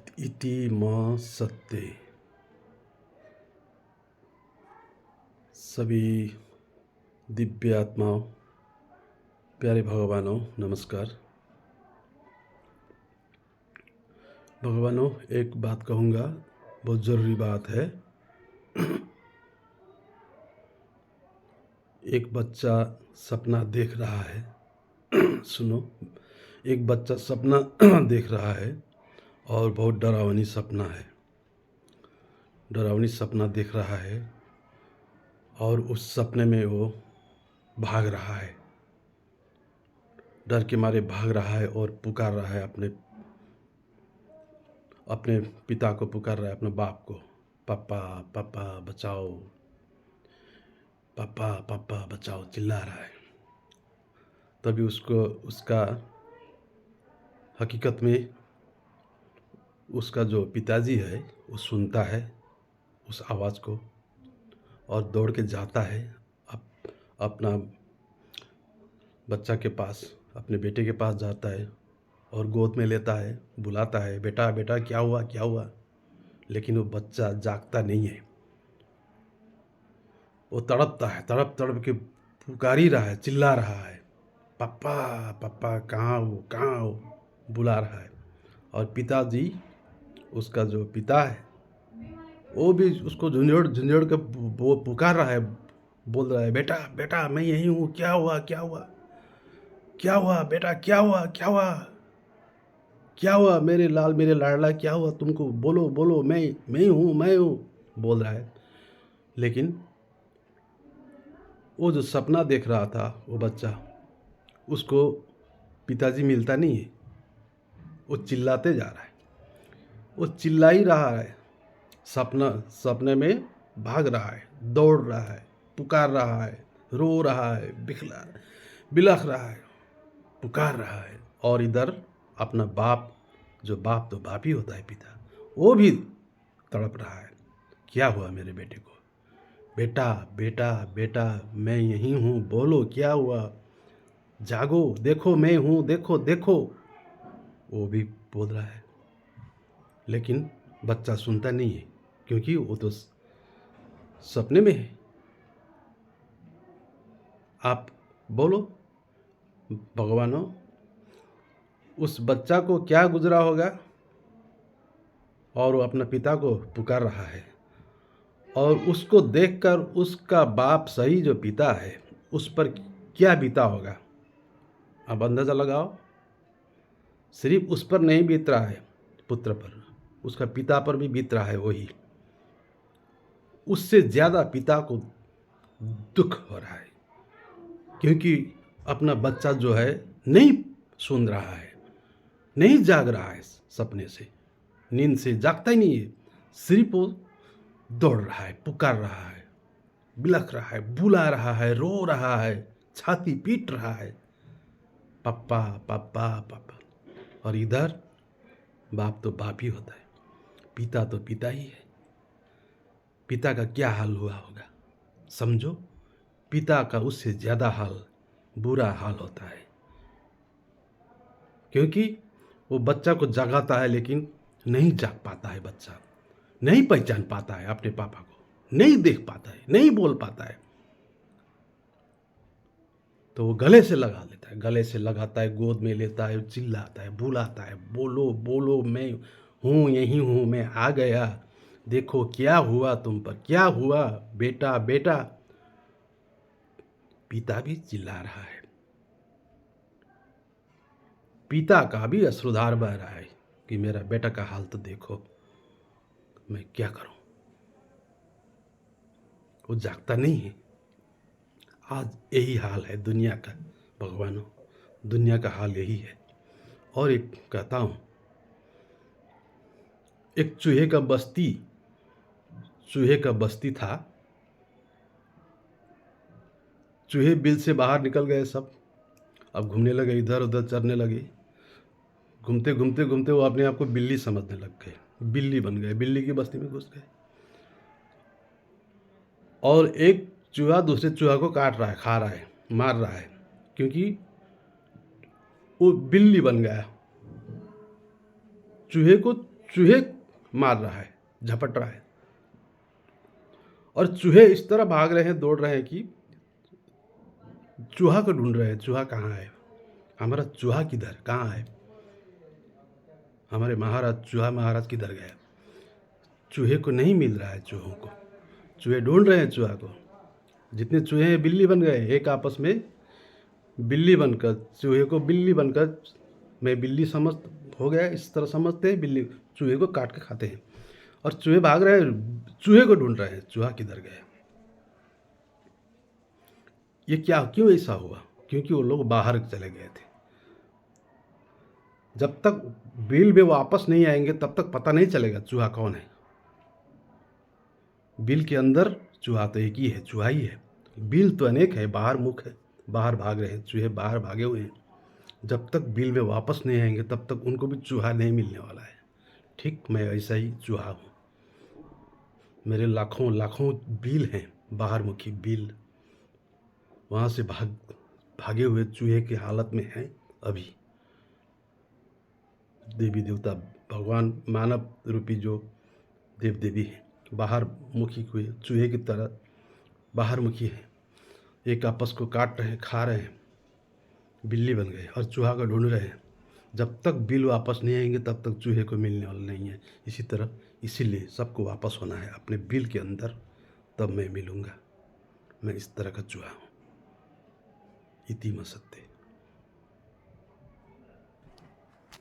इति मां सत्ते। सभी दिव्य आत्माओं, प्यारे भगवानों, नमस्कार। भगवानों, एक बात कहूँगा, बहुत ज़रूरी बात है। एक बच्चा सपना देख रहा है। सुनो, एक बच्चा सपना देख रहा है और बहुत डरावनी सपना है। डरावनी सपना देख रहा है और उस सपने में वो भाग रहा है। डर के मारे भाग रहा है और पुकार रहा है अपने पिता को, पुकार रहा है अपने बाप को, पापा पापा बचाओ, पापा पापा बचाओ, चिल्ला रहा है। तभी उसको उसका हकीकत में उसका जो पिताजी है वो सुनता है उस आवाज़ को और दौड़ के जाता है अपना बच्चा के पास, अपने बेटे के पास जाता है और गोद में लेता है, बुलाता है, बेटा बेटा क्या हुआ क्या हुआ। लेकिन वो बच्चा जागता नहीं है। वो तड़पता है, तड़प तड़प के पुकार ही रहा है, चिल्ला रहा है, पापा पापा कहाँ हो, बुला रहा है। और पिताजी, उसका जो पिता है, वो भी उसको झुंझुड़ झुंझुड़ के वो पुकार रहा है, बोल रहा है, बेटा बेटा मैं यहीं हूँ, क्या हुआ क्या हुआ, क्या हुआ बेटा, क्या हुआ क्या हुआ, क्या हुआ मेरे लाल मेरे लाडला, क्या हुआ तुमको, बोलो बोलो, मैं हूँ बोल रहा है। लेकिन वो जो सपना देख रहा था वो बच्चा, उसको पिताजी मिलता नहीं है। वो चिल्लाते जा रहा है, वो चिल्ला ही रहा है। सपने में भाग रहा है, दौड़ रहा है, पुकार रहा है, रो रहा है, बिलख रहा है, पुकार रहा है। और इधर अपना बाप, जो बाप तो बाप ही होता है, पिता, वो भी तड़प रहा है, क्या हुआ मेरे बेटे को, बेटा बेटा बेटा मैं यहीं हूँ, बोलो क्या हुआ, जागो, देखो मैं हूँ, देखो देखो, वो भी बोल रहा है। लेकिन बच्चा सुनता नहीं है, क्योंकि वो तो सपने में है। आप बोलो भगवानों, उस बच्चा को क्या गुजरा होगा, और वो अपना पिता को पुकार रहा है, और उसको देखकर उसका बाप सही जो पिता है उस पर क्या बीता होगा। अब अंदाज़ा लगाओ। सिर्फ उस पर नहीं बीत रहा है पुत्र पर, उसका पिता पर भी बीत रहा है वही। उससे ज़्यादा पिता को दुख हो रहा है, क्योंकि अपना बच्चा जो है नहीं सुन रहा है, नहीं जाग रहा है, सपने से, नींद से जागता ही नहीं है। सिर्फ वो दौड़ रहा है, पुकार रहा है, बिलख रहा है, बुला रहा है, रो रहा है, छाती पीट रहा है, पापा पापा पापा। और इधर बाप तो बाप ही होता है, पिता तो पिता ही है। पिता का क्या हाल हुआ होगा, समझो। पिता का उससे ज़्यादा हाल, बुरा हाल होता है, क्योंकि वो बच्चा को जगाता है लेकिन नहीं जाग पाता है। बच्चा नहीं पहचान पाता है अपने पापा को, नहीं देख पाता है, नहीं बोल पाता है। तो वो गले से लगा लेता है, गले से लगाता है, गोद में लेता है, चिल्लाता है, बुलाता है, बोलो बोलो मैं हूँ, यहीं हूँ, मैं आ गया, देखो क्या हुआ तुम पर, क्या हुआ बेटा बेटा। पिता भी चिल्ला रहा है, पिता का भी अश्रुधार बह रहा है कि मेरा बेटा का हाल तो देखो, मैं क्या करूं। वो जागता नहीं है। आज यही हाल है दुनिया का भगवानों, दुनिया का हाल यही है। और एक कहता हूँ, एक चूहे का बस्ती था। चूहे बिल से बाहर निकल गए सब, अब घूमने लगे, इधर उधर चरने लगे। घूमते घूमते घूमते वो अपने आप को बिल्ली समझने लग गए, बिल्ली बन गए, बिल्ली की बस्ती में घुस गए। और एक चूहा दूसरे चूहा को काट रहा है, खा रहा है, मार रहा है, क्योंकि वो बिल्ली बन गया। चूहे को चूहे मार रहा है, झपट रहा है, और चूहे इस तरह भाग रहे हैं, दौड़ रहे हैं कि चूहा को ढूंढ रहे हैं। चूहा कहाँ है? हमारा चूहा किधर, कहाँ है? हमारे चूहा महाराज किधर गए? चूहे को नहीं मिल रहा है। चूहों को चूहे ढूंढ रहे हैं। चूहा को जितने चूहे हैं बिल्ली बन गए, एक आपस में बिल्ली बनकर, चूहे को बिल्ली बनकर, मैं बिल्ली समझ हो गया, इस तरह समझते हैं, बिल्ली चूहे को काट के खाते हैं। और चूहे भाग रहे हैं, चूहे को ढूंढ रहे हैं, चूहा किधर गया। ये क्या, क्यों ऐसा हुआ? क्योंकि वो लोग बाहर चले गए थे। जब तक बिल में वापस नहीं आएंगे तब तक पता नहीं चलेगा चूहा कौन है। बिल के अंदर चूहा तो एक ही है, चूहा ही है। बिल तो अनेक है, बाहर मुख है, बाहर भाग रहे हैं चूहे, बाहर भागे हुए हैं। जब तक बिल में वापस नहीं आएंगे तब तक उनको भी चूहा नहीं मिलने वाला है। ठीक, मैं ऐसा ही चूहा हूँ। मेरे लाखों लाखों बिल हैं, बाहर मुखी बिल, वहाँ से भागे हुए चूहे की हालत में हैं अभी। देवी देवता, भगवान, मानव रूपी जो देव देवी हैं, बाहर मुखी हुए चूहे की तरह बाहर मुखी हैं, एक आपस को काट रहे हैं, खा रहे हैं, बिल्ली बन गए और चूहा को ढूंढ रहे हैं। जब तक बिल वापस नहीं आएंगे तब तक चूहे को मिलने वाला नहीं है। इसी तरह, इसीलिए सबको वापस होना है अपने बिल के अंदर, तब मैं मिलूँगा। मैं इस तरह का चूहा हूँ। इति में सत्य।